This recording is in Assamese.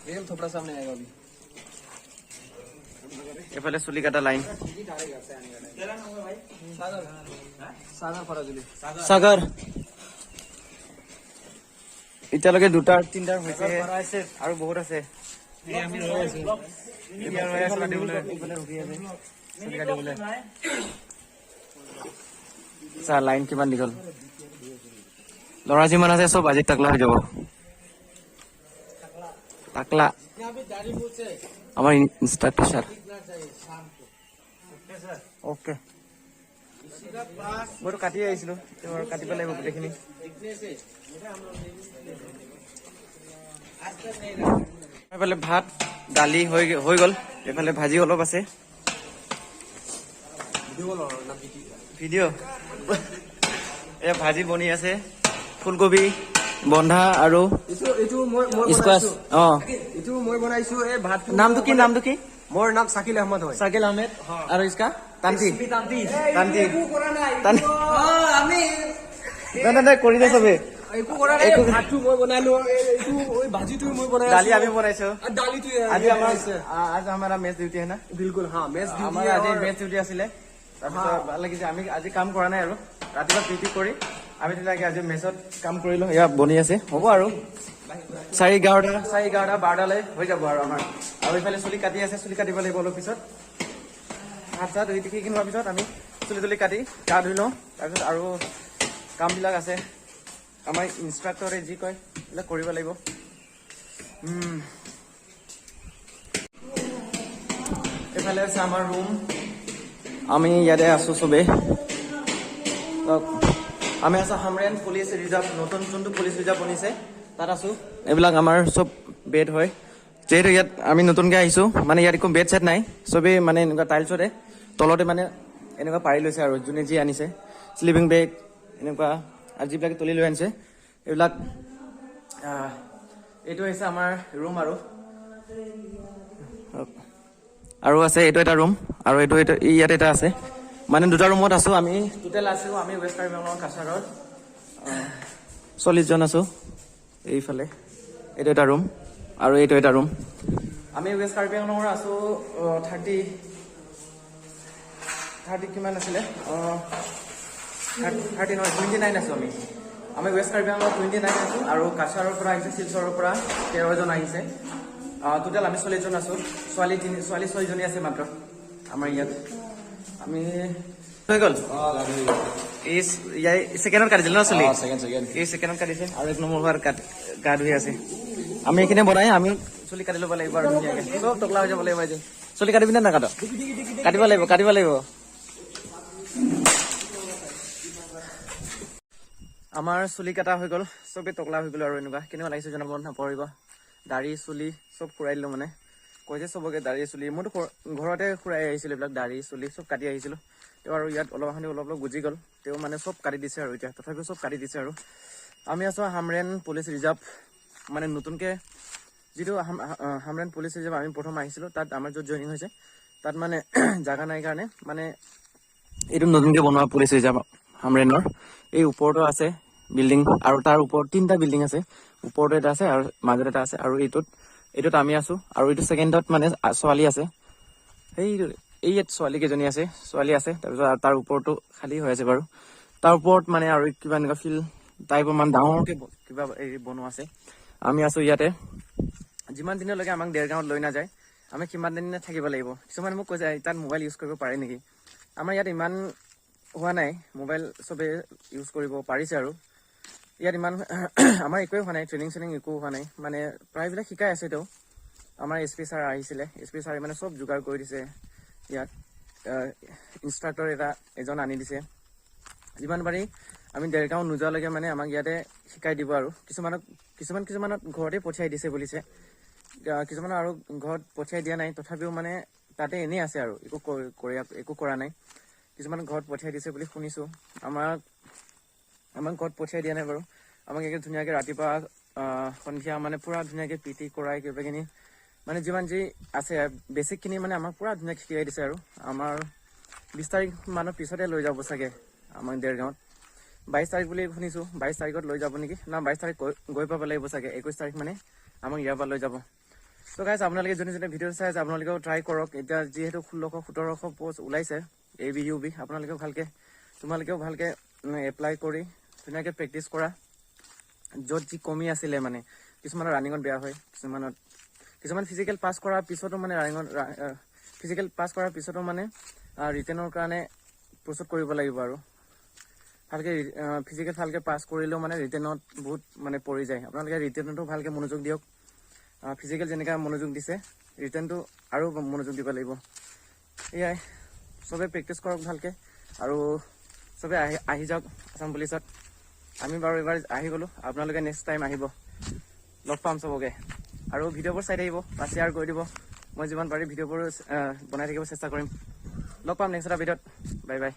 एकदम थोड़ा सामने आएगा अभी এফালে চুলি কাটা লাইন सागर फराजुली সাগৰ এতিয়ালৈকে দুটা তিনটা হৈছে আৰু বহুত আছে লাইন কিমান দীঘল ল'ৰা যিমান আছে চব আজি টাকলা হৈ যাব টাকলা আমার इंस्ट्रक्टर सर ओके মই কাটি আহিছিলো কাটিব লাগিব গোটেইখিনি এফালে ভাত দালি হৈ গল এফালে ভাজি অলপ আছে ভিডিঅ' এ ভাজি বনি আছে ফুলকবি বন্ধা আৰু স্কোৱাচ এইটো মই বনাইছো এই ভাত নামটো কি মোৰ নাম শাকিল আহমদ হয় শাকিল আহমেদ আৰু ইসকা তান্তি আমি নাই কৰি দে চবে একো কৰা নাই ভাতটো মই বনালো এইটো ওই ভাজিটো মই বনাই দালি আমি বনাইছো দালিটো আজি আমাৰ মেচ ডিউটি है ना बिल्कुल हां मैच আমাৰ আজি মেচ ডিউটি আছিলে তাৰপিছত ভাল লাগিছে আমি আজি কাম কৰা নাই আৰু ৰাতিপুৱা ডিউটি কৰি আমি তেনেকৈ আজি মেচত কাম কৰিলো এয়া বনি আছে হ'ব আৰু 4:11 12লৈ হৈ যাব আৰু আমাৰ আৰু ইফালে চুলি কাটি আছে চুলি কাটিব লাগিব অলপ পিছত হাত চাত ধুই দেখি কিনোৱাৰ পিছত আমি চুলি তুলি কাটি গা ধুই লওঁ তাৰপিছত আৰু কামবিলাক আছে আমাৰ ইনষ্ট্ৰাক্টৰে যি কয় এইবিলাক কৰিব লাগিব এইফালে আছে আমাৰ ৰুম আমি ইয়াতে আছো চবে আমি আছো হামৰেন পুলিচ ৰিজাৰ্ভ নতুন যোনটো পুলিচ ৰিজাৰ্ভ বনিছে তাত আছো এইবিলাক আমাৰ চব বেড হয় যেহেতু ইয়াত আমি নতুনকৈ আহিছোঁ মানে ইয়াত একো বেড চেট নাই চবেই মানে এনেকুৱা টাইলছতে তলতে মানে এনেকুৱা পাৰি লৈছে আৰু যোনে যি আনিছে স্লিপিং বেগ এনেকুৱা আৰু যিবিলাকে তুলি লৈ আনিছে এইবিলাক এইটো হৈছে আমাৰ ৰুম আৰু আছে এইটো এটা ৰুম আৰু এইটো ইয়াত এটা আছে মানে দুটা ৰুমত আছো আমি টোটেল আছো আমি ৱেষ্ট কাৰ্বি আংলঙৰ কাছাৰৰ 40 জন আছো এইফালে এইটো এটা ৰুম আৰু এইটো এটা ৰুম আমি ৱেষ্ট কাৰ্বি আংলঙৰ আছো 30 কিমান আছিলে 30 নহয় 29 আছো আমি ৱেষ্ট কাৰ্বি আংলঙৰ 29 আছো আৰু কাছাৰৰ পৰা আহিছে শিলচৰৰ পৰা 13 জন আহিছে টোটেল আমি 40 জন আছো ছোৱালী 6 জনী আছে মাত্ৰ আমাৰ ইয়াত আমি হৈ গ'ল এই ছেকেণ্ডত কাটিছিল ন চলি এই ছেকেণ্ডত কাটিছে আৰু 1 নম্বৰ হোৱাৰ গা ধুই আছে আমি এইখিনি বনাই আমি চুলি কাটি ল'ব লাগিব আৰু ধুনীয়াকৈ চব টকলা হৈ যাব লাগিব আজি চুলি কাটিবি নে নাকাট কাটিব লাগিব আমাৰ চুলি কাটা হৈ গ'ল চবেই টকলা হৈ গ'ল আৰু এনেকুৱা কেনেকুৱা লাগিছে জনাব নপৰিব দাড়ি চুলি চব খুৰাই দিলোঁ মানে কৈছে চবকে দাড়ি চুলি মইতো ঘৰতে খুৰাই আহিছিলোঁ এইবিলাক দাড়ি চুলি চব কাটি আহিছিলোঁ তেওঁ আৰু ইয়াত অলপ গুজি গ'ল তেওঁ মানে চব কাটি দিছে আৰু এতিয়া তথাপিও চব কাটি দিছে আৰু আমি আছোঁ হামৰেন পুলিচ ৰিজাৰ্ভ মানে নতুনকৈ যিটো হামৰেন পুলিচ ৰিজাৰ্ভ আমি প্ৰথম আহিছিলোঁ তাত আমাৰ য'ত জইনিং হৈছে তাত মানে জাগা নাই কাৰণে মানে এইটো নতুনকৈ বনোৱা পুলিচ ৰিজাৰ্ভ হামৰেনৰ এই ওপৰতো আছে বিল্ডিং আৰু তাৰ ওপৰত 3টা বিল্ডিং আছে ওপৰতো এটা আছে আৰু মাজত এটা আছে আৰু এইটোত আমি আছো আৰু এইটো ছেকেণ্ডত মানে ছোৱালী আছে এই ইয়াত ছোৱালী কেইজনী আছে ছোৱালী আছে তাৰপিছত তাৰ ওপৰতো খালী হৈ আছে বাৰু তাৰ ওপৰত মানে আৰু কিবা এনেকুৱা ফিল্ড টাইপৰ মানে ডাঙৰকৈ কিবা বনোৱা আছে আমি আছো ইয়াতে যিমান দিনলৈকে আমাক দেৰগাঁৱত লৈ নাযায় আমি কিমান দিন থাকিব লাগিব কিছুমানে মোক কৈছে তাত মোবাইল ইউজ কৰিব পাৰে নেকি আমাৰ ইয়াত ইমান হোৱা নাই মোবাইল চবে ইউজ কৰিব পাৰিছে আৰু ইয়াত ইমান আমাৰ একোৱে হোৱা নাই ট্ৰেইনিং একো হোৱা নাই মানে প্ৰায়বিলাক শিকাই আছে তেওঁ আমাৰ SP ছাৰ আহিছিলে SP ছাৰে মানে চব যোগাৰ কৰি দিছে ইয়াত ইনষ্ট্ৰাক্টৰ এজন আনি দিছে যিমান পাৰি আমি দেৰগাঁও নোযোৱালৈকে মানে আমাক ইয়াতে শিকাই দিব আৰু কিছুমানত ঘৰতে পঠিয়াই দিছে বুলিছে কিছুমানৰ আৰু ঘৰত পঠিয়াই দিয়া নাই তথাপিও মানে তাতে এনেই আছে আৰু একো কৰা নাই কিছুমান ঘৰত পঠিয়াই দিছে বুলি শুনিছোঁ আমাক ঘৰত পঠিয়াই দিয়া নাই বাৰু আমাক একে ধুনীয়াকৈ ৰাতিপুৱা সন্ধিয়া মানে পুৰা ধুনীয়াকৈ PT কৰাই কিবাকিনি মানে যিমান যি আছে বেছিকখিনি মানে আমাক পুৰা ধুনীয়াকৈ শিকাই দিছে আৰু আমাৰ 20 তাৰিখ মানৰ পিছতে লৈ যাব চাগে আমাক দেৰগাঁৱত 22 তাৰিখ বুলি শুনিছোঁ 22 তাৰিখত লৈ যাব নেকি না 22 তাৰিখ গৈ পাব লাগিব চাগে 21 তাৰিখ মানে আমাক ইয়াৰ পৰা লৈ যাব চ' গাইজ আপোনালোকে যোনে যোনে ভিডিঅ' চাই আছে আপোনালোকেও ট্ৰাই কৰক। এতিয়া যিহেতু 1600-1700 পষ্ট ওলাইছে ABUB, তোমালোকেও ভালকে এপ্লাই কৰি ধুনীয়াকৈ প্ৰেক্টিচ কৰা। য'ত যি কমি আছিলে মানে কিছুমানৰ ৰানিঙত বেয়া হয়, কিছুমান ফিজিকেল পাছ কৰাৰ পিছতো মানে ফিজিকেল পাছ কৰাৰ পিছতো মানে ৰিটেনৰ কাৰণে প্ৰস্তুত কৰিব লাগিব। আৰু ভালকে ফিজিকেল ভালকে পাছ কৰিলেও মানে ৰিটেনত বহুত মানে পৰি যায়। আপোনালোকে ৰিটেনতো ভালকে মনোযোগ দিয়ক। ফিজিকেল যেনেকৈ মনোযোগ দিছে ৰিটেনটো আৰু মনোযোগ দিব লাগিব। এয়াই, চবে প্ৰেক্টিচ কৰক ভালকে আৰু চবে আহি যাওক আছাম পুলিচত। আমি বাৰু এইবাৰ আহি গ'লোঁ, আপোনালোকে নেক্সট টাইম আহিব, লগ পাম চবকে। আৰু ভিডিঅ'বোৰ চাই থাকিব বা শ্বেয়াৰ কৰি দিব। মই যিমান পাৰি ভিডিঅ'বোৰ বনাই থাকিব চেষ্টা কৰিম। লগ পাম নেক্সট এটা ভিডিঅ'ত। Bye bye.